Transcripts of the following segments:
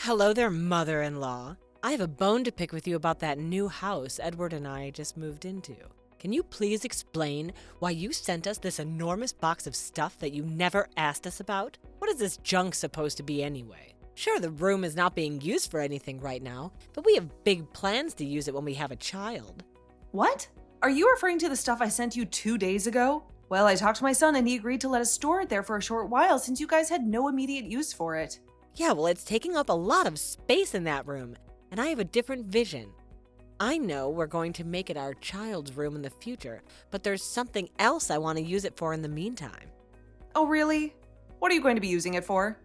Hello there, mother-in-law. I have a bone to pick with you about that new house Edward and I just moved into. Can you please explain why you sent us this enormous box of stuff that you never asked us about? What is this junk supposed to be anyway? Sure, the room is not being used for anything right now, but we have big plans to use it when we have a child. What? Are you referring to the stuff I sent you 2 days ago? Well, I talked to my son and he agreed to let us store it there for a short while since you guys had no immediate use for it. Yeah, well, it's taking up a lot of space in that room, and I have a different vision. I know we're going to make it our child's room in the future, but there's something else I want to use it for in the meantime. Oh, really? What are you going to be using it for?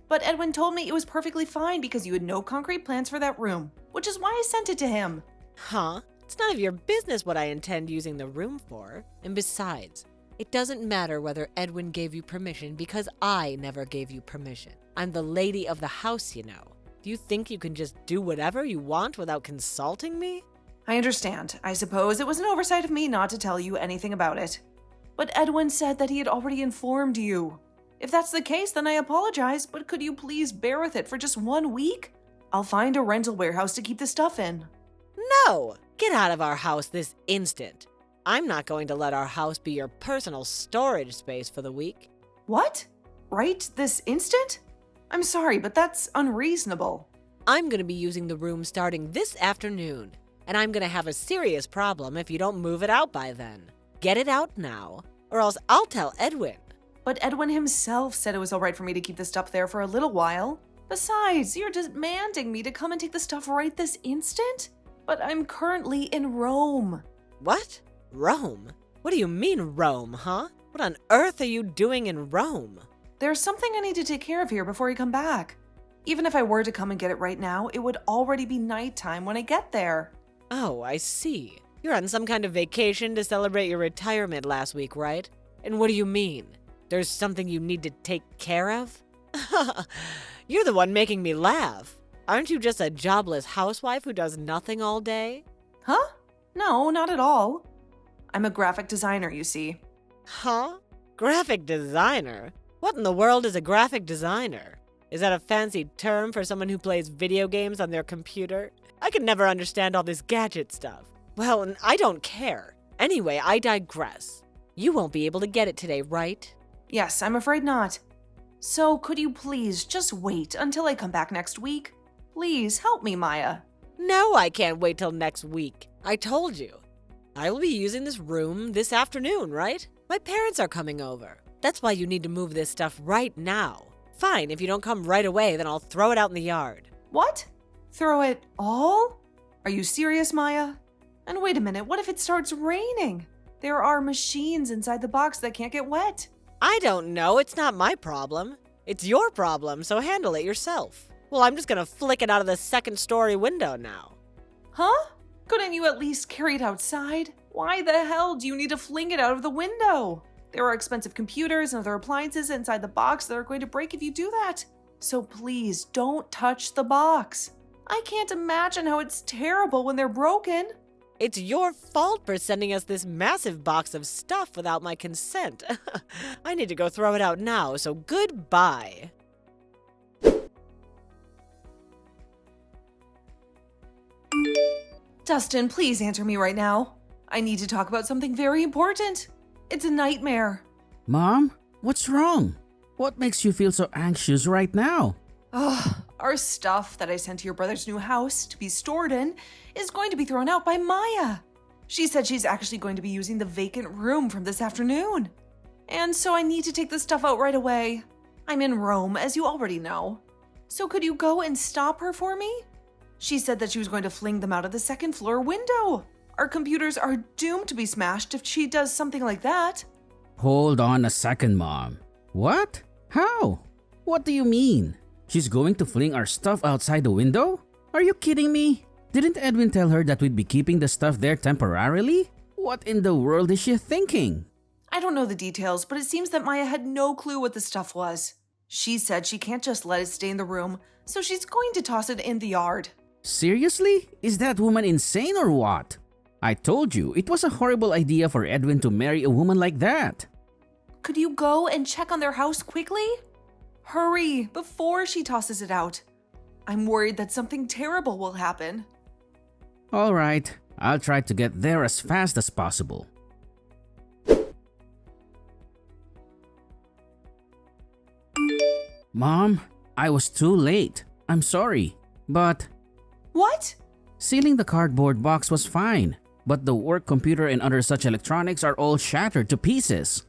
But Edwin told me it was perfectly fine because you had no concrete plans for that room, which is why I sent it to him. Huh? It's none of your business what I intend using the room for. And besides, it doesn't matter whether Edwin gave you permission because I never gave you permission. I'm the lady of the house, you know. Do you think you can just do whatever you want without consulting me? I understand. I suppose it was an oversight of me not to tell you anything about it. But Edwin said that he had already informed you. If that's the case, then I apologize, but could you please bear with it for just 1 week? I'll find a rental warehouse to keep the stuff in. No! Get out of our house this instant. I'm not going to let our house be your personal storage space for the week. What? Right this instant? I'm sorry, but that's unreasonable. I'm going to be using the room starting this afternoon, and I'm going to have a serious problem if you don't move it out by then. Get it out now, or else I'll tell Edwin. But Edwin himself said it was all right for me to keep the stuff there for a little while. Besides, you're demanding me to come and take the stuff right this instant? But I'm currently in Rome. What? Rome? What do you mean Rome, huh? What on earth are you doing in Rome? There's something I need to take care of here before you come back. Even if I were to come and get it right now, it would already be nighttime when I get there. Oh, I see. You're on some kind of vacation to celebrate your retirement last week, right? And what do you mean? There's something you need to take care of? You're the one making me laugh. Aren't you just a jobless housewife who does nothing all day? Huh? No, not at all. I'm a graphic designer, you see. Huh? Graphic designer? What in the world is a graphic designer? Is that a fancy term for someone who plays video games on their computer? I can never understand all this gadget stuff. Well, and I don't care. Anyway, I digress. You won't be able to get it today, right? Yes, I'm afraid not. So could you please just wait until I come back next week? Please help me, Maya. No, I can't wait till next week. I told you. I will be using this room this afternoon, right? My parents are coming over. That's why you need to move this stuff right now. Fine, if you don't come right away, then I'll throw it out in the yard. What? Throw it all? Are you serious, Maya? And wait a minute, what if it starts raining? There are machines inside the box that can't get wet. I don't know, it's not my problem. It's your problem, so handle it yourself. Well, I'm just gonna flick it out of the second-story window now. Huh? Couldn't you at least carry it outside? Why the hell do you need to fling it out of the window? There are expensive computers and other appliances inside the box that are going to break if you do that. So please don't touch the box. I can't imagine how it's terrible when they're broken. It's your fault for sending us this massive box of stuff without my consent. I need to go throw it out now, so goodbye. Dustin, please answer me right now. I need to talk about something very important. It's a nightmare. Mom, what's wrong? What makes you feel so anxious right now? Our stuff that I sent to your brother's new house to be stored in is going to be thrown out by Maya. She said she's actually going to be using the vacant room from this afternoon. And so I need to take the stuff out right away. I'm in Rome, as you already know. So could you go and stop her for me? She said that she was going to fling them out of the second floor window. Our computers are doomed to be smashed if she does something like that. Hold on a second, Mom. What? How? What do you mean? She's going to fling our stuff outside the window? Are you kidding me? Didn't Edwin tell her that we'd be keeping the stuff there temporarily? What in the world is she thinking? I don't know the details, but it seems that Maya had no clue what the stuff was. She said she can't just let it stay in the room, so she's going to toss it in the yard. Seriously? Is that woman insane or what? I told you, it was a horrible idea for Edwin to marry a woman like that. Could you go and check on their house quickly? Hurry, before she tosses it out. I'm worried that something terrible will happen. Alright, I'll try to get there as fast as possible. Mom, I was too late. I'm sorry, but What? sealing the cardboard box was fine, but the work computer and other such electronics are all shattered to pieces.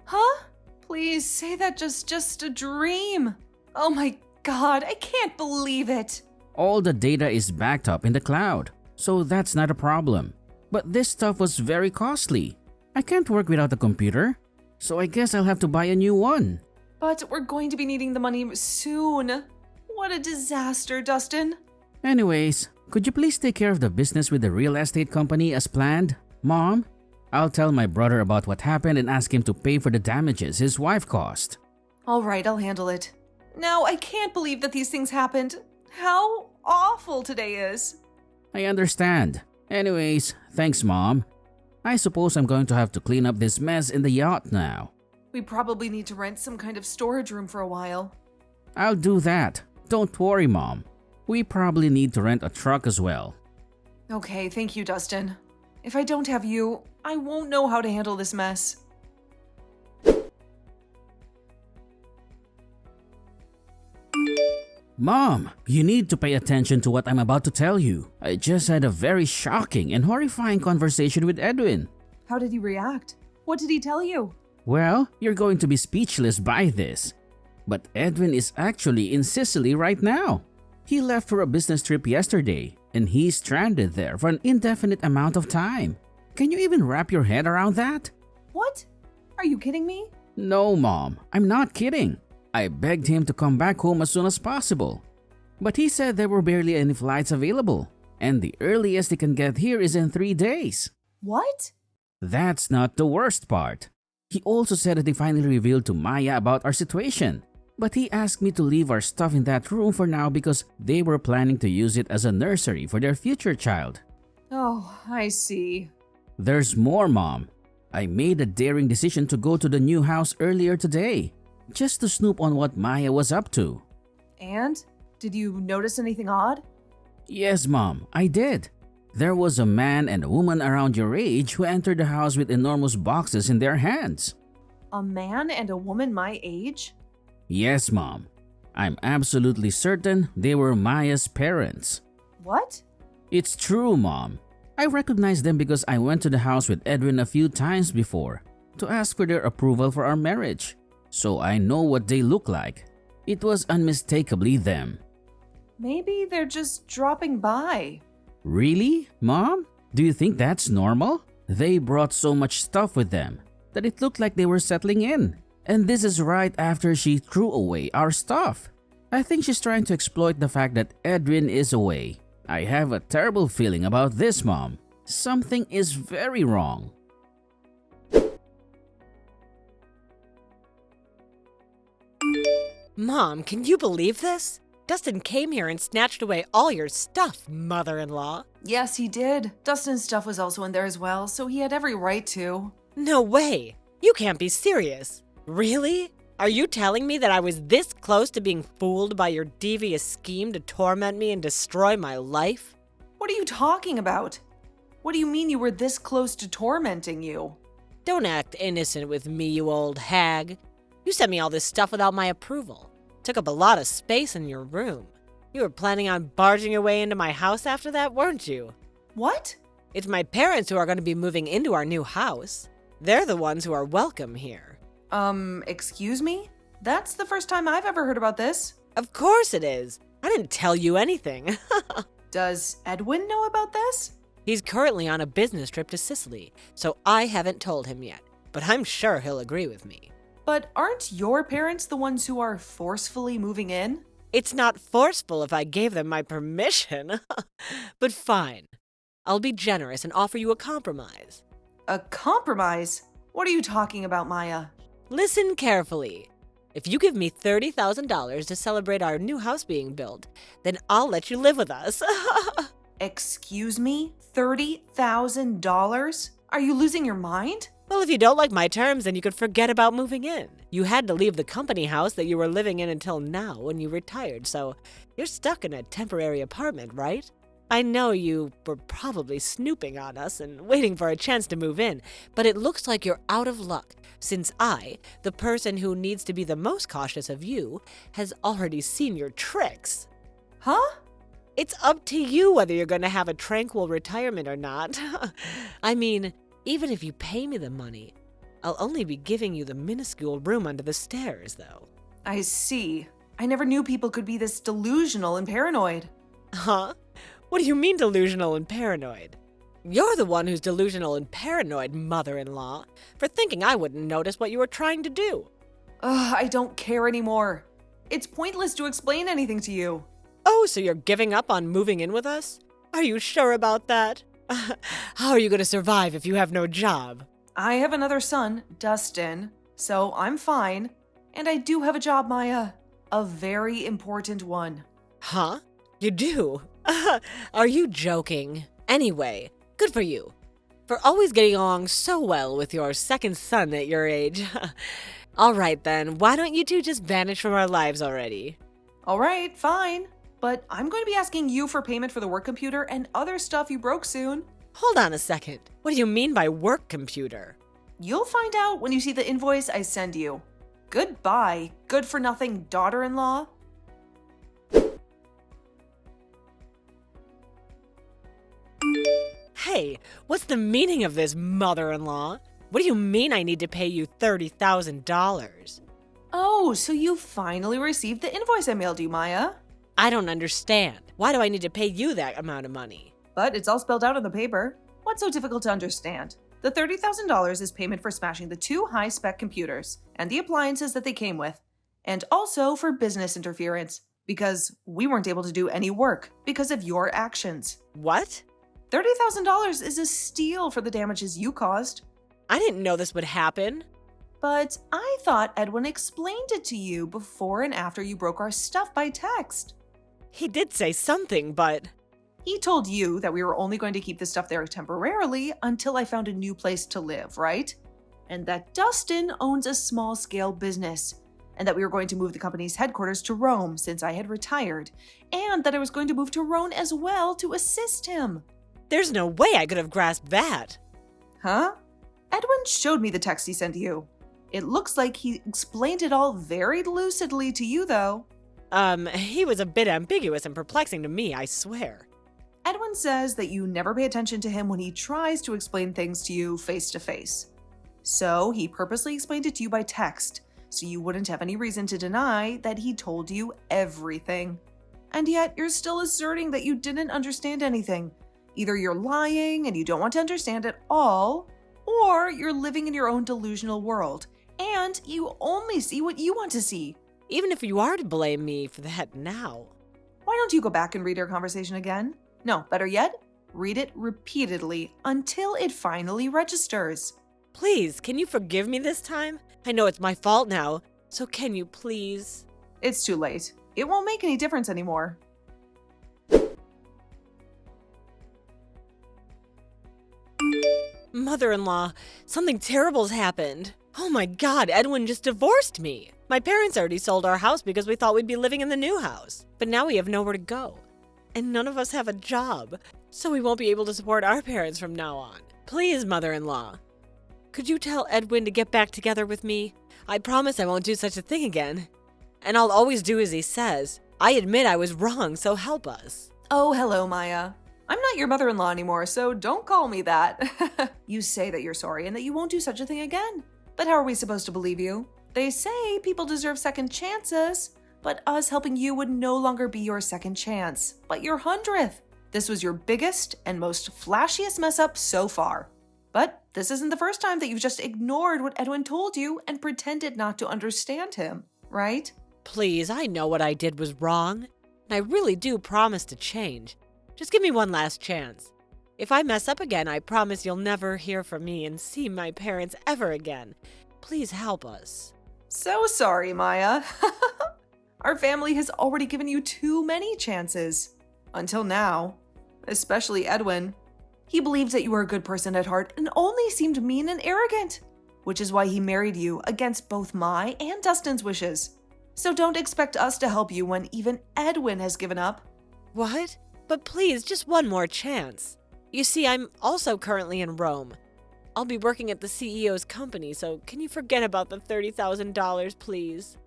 Huh? Please say that just a dream. Oh my god, I can't believe it. All the data is backed up in the cloud, so that's not a problem. But this stuff was very costly. I can't work without a computer, so I guess I'll have to buy a new one. But we're going to be needing the money soon. What a disaster, Dustin. Anyways, could you please take care of the business with the real estate company as planned, Mom? I'll tell my brother about what happened and ask him to pay for the damages his wife caused. All right, I'll handle it. Now, I can't believe that these things happened. How awful today is. I understand. Anyways, thanks, Mom. I suppose I'm going to have to clean up this mess in the yacht now. We probably need to rent some kind of storage room for a while. I'll do that. Don't worry, Mom. We probably need to rent a truck as well. Okay, thank you, Dustin. If I don't have you, I won't know how to handle this mess. Mom, you need to pay attention to what I'm about to tell you. I just had a very shocking and horrifying conversation with Edwin. How did he react? What did he tell you? Well, you're going to be speechless by this. But Edwin is actually in Sicily right now. He left for a business trip yesterday, and he's stranded there for an indefinite amount of time. Can you even wrap your head around that? What? Are you kidding me? No, Mom, I'm not kidding. I begged him to come back home as soon as possible. But he said there were barely any flights available, and the earliest he can get here is in 3 days. What? That's not the worst part. He also said that he finally revealed to Maya about our situation. But he asked me to leave our stuff in that room for now because they were planning to use it as a nursery for their future child. Oh, I see. There's more, Mom. I made a daring decision to go to the new house earlier today, just to snoop on what Maya was up to. And? Did you notice anything odd? Yes, Mom, I did. There was a man and a woman around your age who entered the house with enormous boxes in their hands. A man and a woman my age? Yes, Mom. I'm absolutely certain they were Maya's parents. What? It's true, Mom. I recognize them because I went to the house with Edwin a few times before to ask for their approval for our marriage. So I know what they look like. It was unmistakably them. Maybe they're just dropping by. Really, Mom? Do you think that's normal? They brought so much stuff with them that it looked like they were settling in. And this is right after she threw away our stuff. I think she's trying to exploit the fact that Edwin is away. I have a terrible feeling about this, Mom. Something is very wrong. Mom, can you believe this? Dustin came here and snatched away all your stuff, mother-in-law. Yes, he did. Dustin's stuff was also in there as well, so he had every right to. No way! You can't be serious. Really? Are you telling me that I was this close to being fooled by your devious scheme to torment me and destroy my life? What are you talking about? What do you mean you were this close to tormenting you? Don't act innocent with me, you old hag. You sent me all this stuff without my approval. Took up a lot of space in your room. You were planning on barging away into my house after that, weren't you? What? It's my parents who are going to be moving into our new house. They're the ones who are welcome here. Excuse me? That's the first time I've ever heard about this. Of course it is. I didn't tell you anything. Does Edwin know about this? He's currently on a business trip to Sicily, so I haven't told him yet. But I'm sure he'll agree with me. But aren't your parents the ones who are forcefully moving in? It's not forceful if I gave them my permission. But fine. I'll be generous and offer you a compromise. A compromise? What are you talking about, Maya? Listen carefully. If you give me $30,000 to celebrate our new house being built, then I'll let you live with us. Excuse me? $30,000? Are you losing your mind? Well, if you don't like my terms, then you could forget about moving in. You had to leave the company house that you were living in until now when you retired, so you're stuck in a temporary apartment, right? I know you were probably snooping on us and waiting for a chance to move in, but it looks like you're out of luck, since I, the person who needs to be the most cautious of you, has already seen your tricks. Huh? It's up to you whether you're going to have a tranquil retirement or not. I mean, even if you pay me the money, I'll only be giving you the minuscule room under the stairs, though. I see. I never knew people could be this delusional and paranoid. Huh? What do you mean delusional and paranoid? You're the one who's delusional and paranoid, mother-in-law, for thinking I wouldn't notice what you were trying to do. Ugh, I don't care anymore. It's pointless to explain anything to you. Oh, so you're giving up on moving in with us? Are you sure about that? How are you going to survive if you have no job? I have another son, Dustin, so I'm fine. And I do have a job, Maya. A very important one. Huh? You do? Are you joking? Anyway, good for you. For always getting along so well with your second son at your age. All right then, why don't you two just vanish from our lives already? All right, fine. But I'm going to be asking you for payment for the work computer and other stuff you broke soon. Hold on a second. What do you mean by work computer? You'll find out when you see the invoice I send you. Goodbye, good-for-nothing daughter-in-law. Hey, what's the meaning of this, mother-in-law? What do you mean I need to pay you $30,000? Oh, so you finally received the invoice I mailed you, Maya. I don't understand. Why do I need to pay you that amount of money? But it's all spelled out on the paper. What's so difficult to understand? The $30,000 is payment for smashing the 2 high-spec computers and the appliances that they came with, and also for business interference, because we weren't able to do any work because of your actions. What? $30,000 is a steal for the damages you caused. I didn't know this would happen. But I thought Edwin explained it to you before and after you broke our stuff by text. He did say something, but... He told you that we were only going to keep the stuff there temporarily until I found a new place to live, right? And that Dustin owns a small-scale business, and that we were going to move the company's headquarters to Rome since I had retired, and that I was going to move to Rome as well to assist him. There's no way I could have grasped that. Huh? Edwin showed me the text he sent you. It looks like he explained it all very lucidly to you, though. He was a bit ambiguous and perplexing to me, I swear. Edwin says that you never pay attention to him when he tries to explain things to you face to face. So he purposely explained it to you by text, so you wouldn't have any reason to deny that he told you everything. And yet you're still asserting that you didn't understand anything. Either you're lying and you don't want to understand at all, or you're living in your own delusional world, and you only see what you want to see. Even if you are to blame me for that now. Why don't you go back and read our conversation again? No, better yet, read it repeatedly until it finally registers. Please, can you forgive me this time? I know it's my fault now, so can you please? It's too late. It won't make any difference anymore. Mother-in-law, something terrible's happened. Oh my God, Edwin just divorced me. My parents already sold our house because we thought we'd be living in the new house. But now we have nowhere to go. And none of us have a job, so we won't be able to support our parents from now on. Please, mother-in-law, could you tell Edwin to get back together with me? I promise I won't do such a thing again. And I'll always do as he says. I admit I was wrong, so help us. Oh, hello, Maya. I'm not your mother-in-law anymore, so don't call me that. You say that you're sorry and that you won't do such a thing again. But how are we supposed to believe you? They say people deserve second chances, but us helping you would no longer be your second chance, but your 100th. This was your biggest and most flashiest mess up so far. But this isn't the first time that you've just ignored what Edwin told you and pretended not to understand him, right? Please, I know what I did was wrong, and I really do promise to change. Just give me one last chance. If I mess up again, I promise you'll never hear from me and see my parents ever again. Please help us. So sorry, Maya. Our family has already given you too many chances. Until now. Especially Edwin. He believes that you are a good person at heart and only seemed mean and arrogant, which is why he married you against both my and Dustin's wishes. So don't expect us to help you when even Edwin has given up. What? But please, just one more chance. You see, I'm also currently in Rome. I'll be working at the CEO's company, so can you forget about the $30,000, please?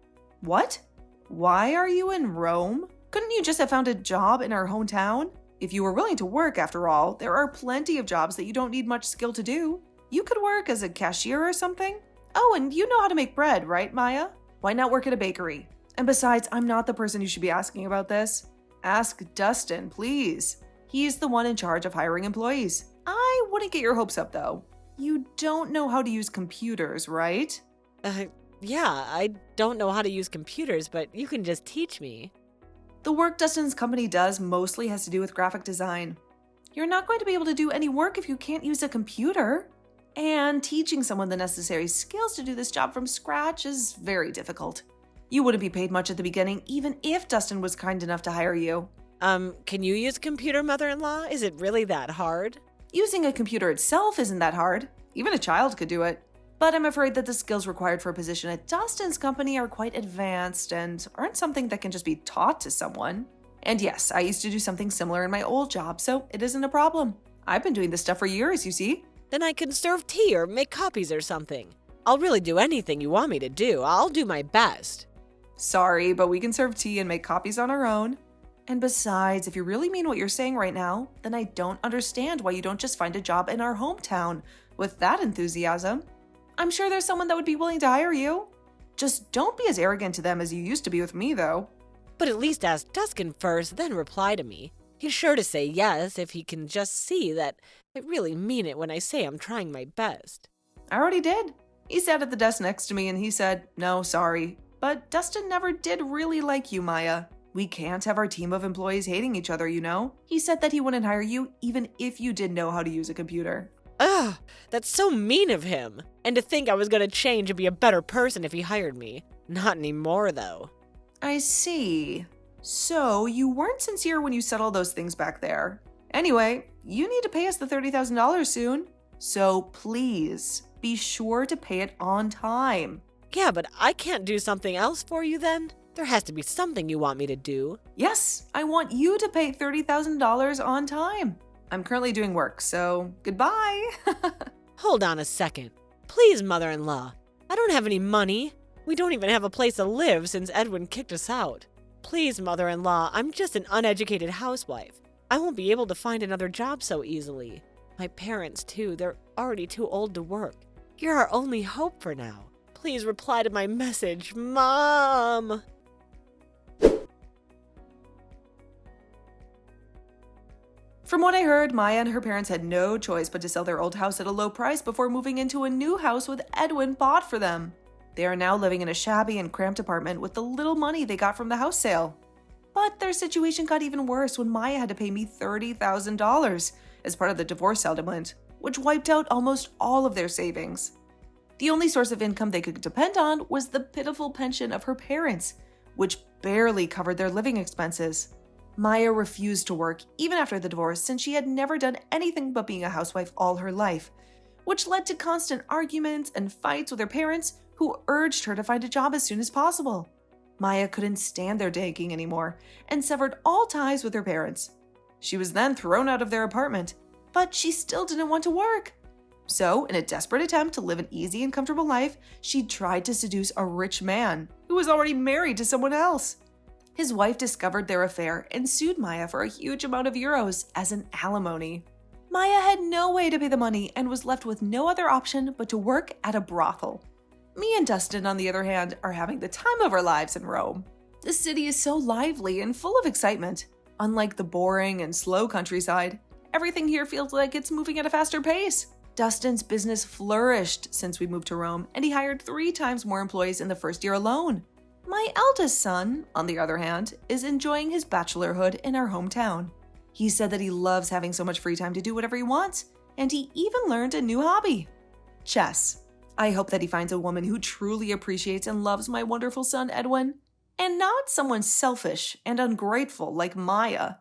What? Why are you in Rome? Couldn't you just have found a job in our hometown? If you were willing to work, after all, there are plenty of jobs that you don't need much skill to do. You could work as a cashier or something. Oh, and you know how to make bread, right, Maya? Why not work at a bakery? And besides, I'm not the person you should be asking about this. Ask Dustin, please. He's the one in charge of hiring employees. I wouldn't get your hopes up, though. You don't know how to use computers, right? Yeah, I don't know how to use computers, but you can just teach me. The work Dustin's company does mostly has to do with graphic design. You're not going to be able to do any work if you can't use a computer. And teaching someone the necessary skills to do this job from scratch is very difficult. You wouldn't be paid much at the beginning, even if Dustin was kind enough to hire you. Can you use a computer, mother-in-law? Is it really that hard? Using a computer itself isn't that hard. Even a child could do it. But I'm afraid that the skills required for a position at Dustin's company are quite advanced and aren't something that can just be taught to someone. And yes, I used to do something similar in my old job, so it isn't a problem. I've been doing this stuff for years, you see. Then I can serve tea or make copies or something. I'll really do anything you want me to do. I'll do my best. Sorry, but we can serve tea and make copies on our own. And besides, if you really mean what you're saying right now, then I don't understand why you don't just find a job in our hometown with that enthusiasm. I'm sure there's someone that would be willing to hire you. Just don't be as arrogant to them as you used to be with me, though. But at least ask Dustin first, then reply to me. He's sure to say yes if he can just see that I really mean it when I say I'm trying my best. I already did. He sat at the desk next to me and he said, "No, sorry. But Dustin never did really like you, Maya. We can't have our team of employees hating each other, you know? He said that he wouldn't hire you even if you did know how to use a computer." Ugh, that's so mean of him. And to think I was going to change and be a better person if he hired me. Not anymore, though. I see. So you weren't sincere when you said all those things back there. Anyway, you need to pay us the $30,000 soon. So please, be sure to pay it on time. Yeah, but I can't do something else for you then? There has to be something you want me to do. Yes, I want you to pay $30,000 on time. I'm currently doing work, so goodbye. Hold on a second. Please, mother-in-law. I don't have any money. We don't even have a place to live since Edwin kicked us out. Please, mother-in-law, I'm just an uneducated housewife. I won't be able to find another job so easily. My parents, too, they're already too old to work. You're our only hope for now. Please reply to my message, Mom! From what I heard, Maya and her parents had no choice but to sell their old house at a low price before moving into a new house with Edwin bought for them. They are now living in a shabby and cramped apartment with the little money they got from the house sale. But their situation got even worse when Maya had to pay me $30,000 as part of the divorce settlement, which wiped out almost all of their savings. The only source of income they could depend on was the pitiful pension of her parents, which barely covered their living expenses. Maya refused to work even after the divorce since she had never done anything but being a housewife all her life, which led to constant arguments and fights with her parents who urged her to find a job as soon as possible. Maya couldn't stand their nagging anymore and severed all ties with her parents. She was then thrown out of their apartment, but she still didn't want to work. So, in a desperate attempt to live an easy and comfortable life, she tried to seduce a rich man who was already married to someone else. His wife discovered their affair and sued Maya for a huge amount of euros as an alimony. Maya had no way to pay the money and was left with no other option but to work at a brothel. Me and Dustin, on the other hand, are having the time of our lives in Rome. The city is so lively and full of excitement. Unlike the boring and slow countryside, everything here feels like it's moving at a faster pace. Dustin's business flourished since we moved to Rome, and he hired 3 times more employees in the first year alone. My eldest son, on the other hand, is enjoying his bachelorhood in our hometown. He said that he loves having so much free time to do whatever he wants, and he even learned a new hobby: chess. I hope that he finds a woman who truly appreciates and loves my wonderful son, Edwin, and not someone selfish and ungrateful like Maya.